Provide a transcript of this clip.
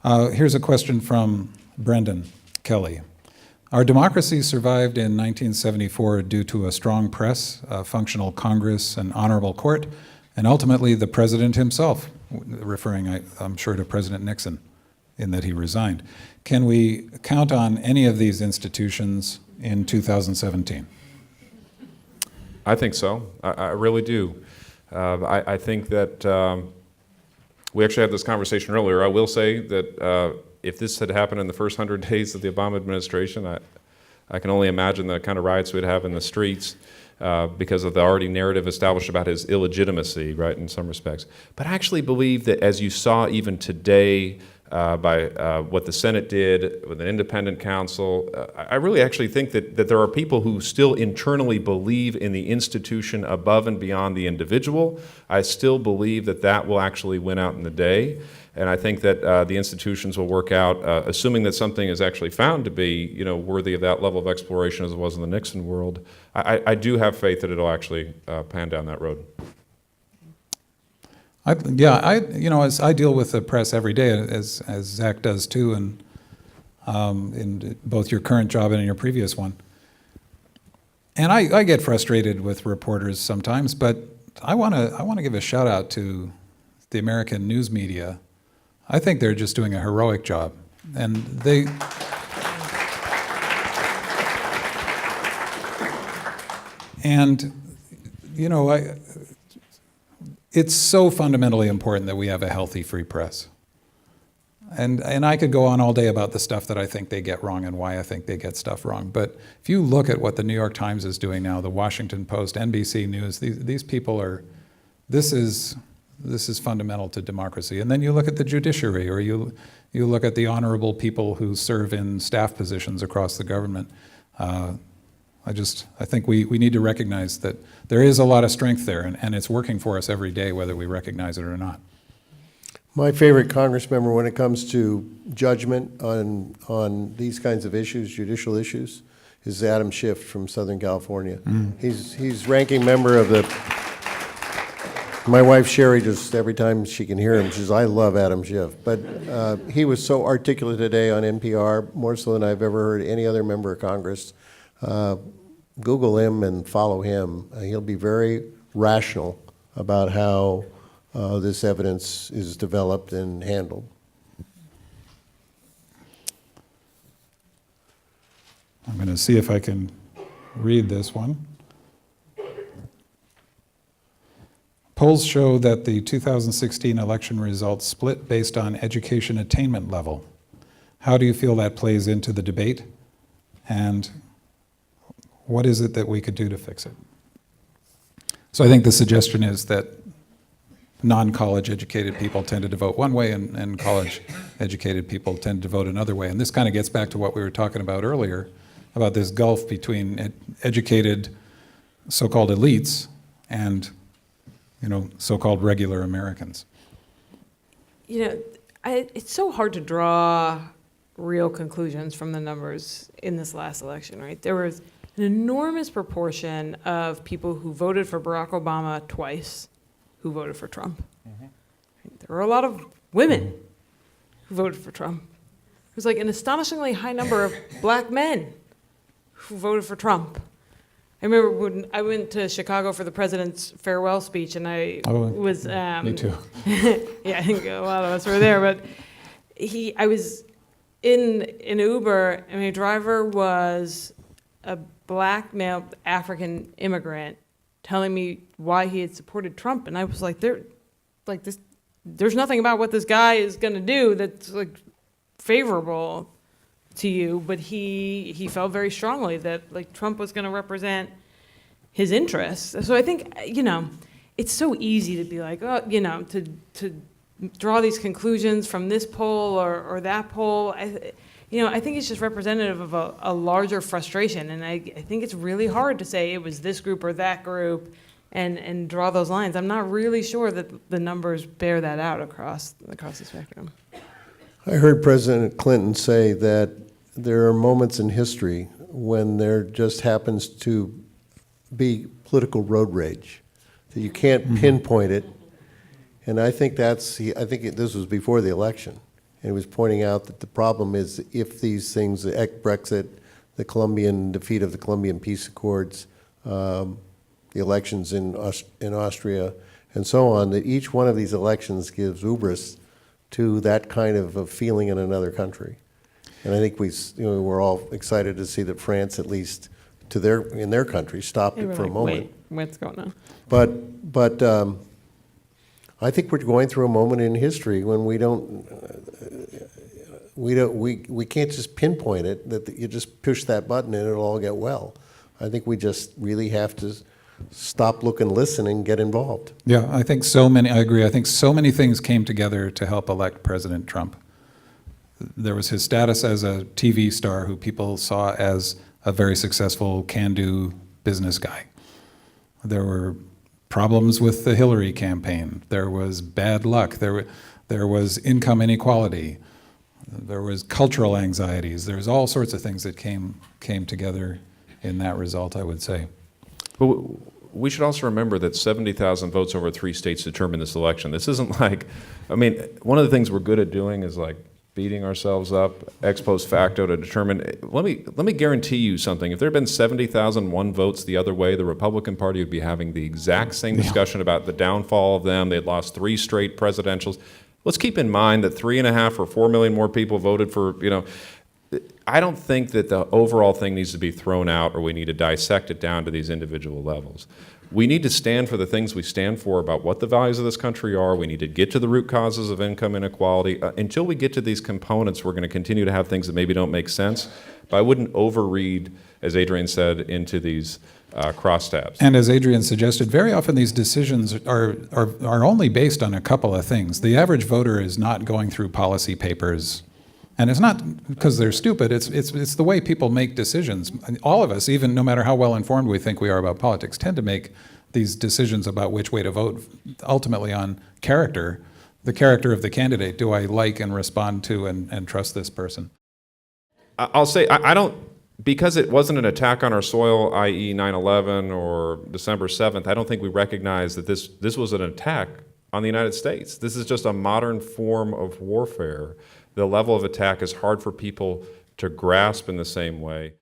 Here's a question from Brendan Kelly. Our democracy survived in 1974 due to a strong press, a functional Congress, an honorable court, and ultimately the president himself, referring, I'm sure, to President Nixon, in that he resigned. Can we count on any of these institutions in 2017? I think so. I really do. I think that we actually had this conversation earlier. I will say that if this had happened in the first 100 days of the Obama administration, I can only imagine the kind of riots we'd have in the streets because of the already narrative established about his illegitimacy, right, in some respects. But I actually believe that, as you saw even today by what the Senate did with an independent counsel, I really actually think that there are people who still internally believe in the institution above and beyond the individual. I still believe that that will actually win out in the day. And I think that the institutions will work out, assuming that something is actually found to be, worthy of that level of exploration as it was in the Nixon world. I do have faith that it'll actually pan down that road. As I deal with the press every day, as Zach does too, and in both your current job and in your previous one. And I get frustrated with reporters sometimes, but I want to give a shout out to the American news media. I think they're just doing a heroic job, and it's so fundamentally important that we have a healthy free press. And I could go on all day about the stuff that I think they get wrong and why I think they get stuff wrong. But if you look at what the New York Times is doing now, the Washington Post, NBC News, these people are, this is fundamental to democracy. And then you look at the judiciary, or you look at the honorable people who serve in staff positions across the government. I think we need to recognize that there is a lot of strength there, and it's working for us every day, whether we recognize it or not. My favorite Congress member when it comes to judgment on these kinds of issues, judicial issues, is Adam Schiff from Southern California. He's ranking member of the, my wife Sherry, just every time she can hear him, she says, I love Adam Schiff. But he was so articulate today on NPR, more so than I've ever heard any other member of Congress. Google him and follow him. He'll be very rational about how this evidence is developed and handled. I'm going to see if I can read this one. Polls show that the 2016 election results split based on education attainment level. How do you feel that plays into the debate? And what is it that we could do to fix it? So I think the suggestion is that non-college educated people tended to vote one way, and college educated people tend to vote another way. And this kind of gets back to what we were talking about earlier, about this gulf between educated so-called elites and so-called regular Americans. It's so hard to draw real conclusions from the numbers in this last election, right? There was an enormous proportion of people who voted for Barack Obama twice who voted for Trump. Mm-hmm. There were a lot of women who voted for Trump. It was like an astonishingly high number of black men who voted for Trump. I remember when I went to Chicago for the president's farewell speech, and I was... me too. Yeah, I think a lot of us were there, but I was in an Uber, and my driver was a black male African immigrant telling me why he had supported Trump, and I was like, there's nothing about what this guy is going to do that's like favorable to you, but he felt very strongly that like Trump was going to represent his interests. So I think it's so easy to be like, to draw these conclusions from this poll or that poll. I think it's just representative of a larger frustration, and I think it's really hard to say it was this group or that group and draw those lines. I'm not really sure that the numbers bear that out across the spectrum. I heard President Clinton say that there are moments in history when there just happens to be political road rage, that you can't pinpoint it, and I think this was before the election. And he was pointing out that the problem is if these things, the Brexit, the Colombian defeat of the Colombian peace accords, the elections in Austria, and so on, that each one of these elections gives hubris to that kind of a feeling in another country. And I think we're all excited to see that France, at least in their country, stopped They it were for a like, moment. wait, what's going on? But I think we're going through a moment in history when we can't just pinpoint it, that you just push that button and it'll all get well. I think we just really have to stop, look, and listen and get involved. Yeah, I agree. I think so many things came together to help elect President Trump. There was his status as a TV star who people saw as a very successful, can-do business guy. There were problems with the Hillary campaign. There was bad luck. There was income inequality. There was cultural anxieties. There's all sorts of things that came together in that result, I would say. But we should also remember that 70,000 votes over 3 states determined this election. This isn't like, I mean, one of the things we're good at doing is like beating ourselves up ex post facto to determine. Let me guarantee you something. If there had been 70,001 votes the other way, the Republican Party would be having the exact same discussion about the downfall of them. They'd lost 3 straight presidentials. Let's keep in mind that 3.5 or 4 million more people voted for, I don't think that the overall thing needs to be thrown out or we need to dissect it down to these individual levels. We need to stand for the things we stand for about what the values of this country are. We need to get to the root causes of income inequality. Until we get to these components, we're going to continue to have things that maybe don't make sense. But I wouldn't overread, as Adrienne said, into these crosstabs. And as Adrienne suggested, very often these decisions are only based on a couple of things. The average voter is not going through policy papers. And it's not because they're stupid, it's the way people make decisions. And all of us, even no matter how well informed we think we are about politics, tend to make these decisions about which way to vote ultimately on character, the character of the candidate. Do I like and respond to and trust this person? I'll say, I don't, because it wasn't an attack on our soil, i.e. 9/11 or December 7th, I don't think we recognize that this was an attack on the United States. This is just a modern form of warfare. The level of attack is hard for people to grasp in the same way.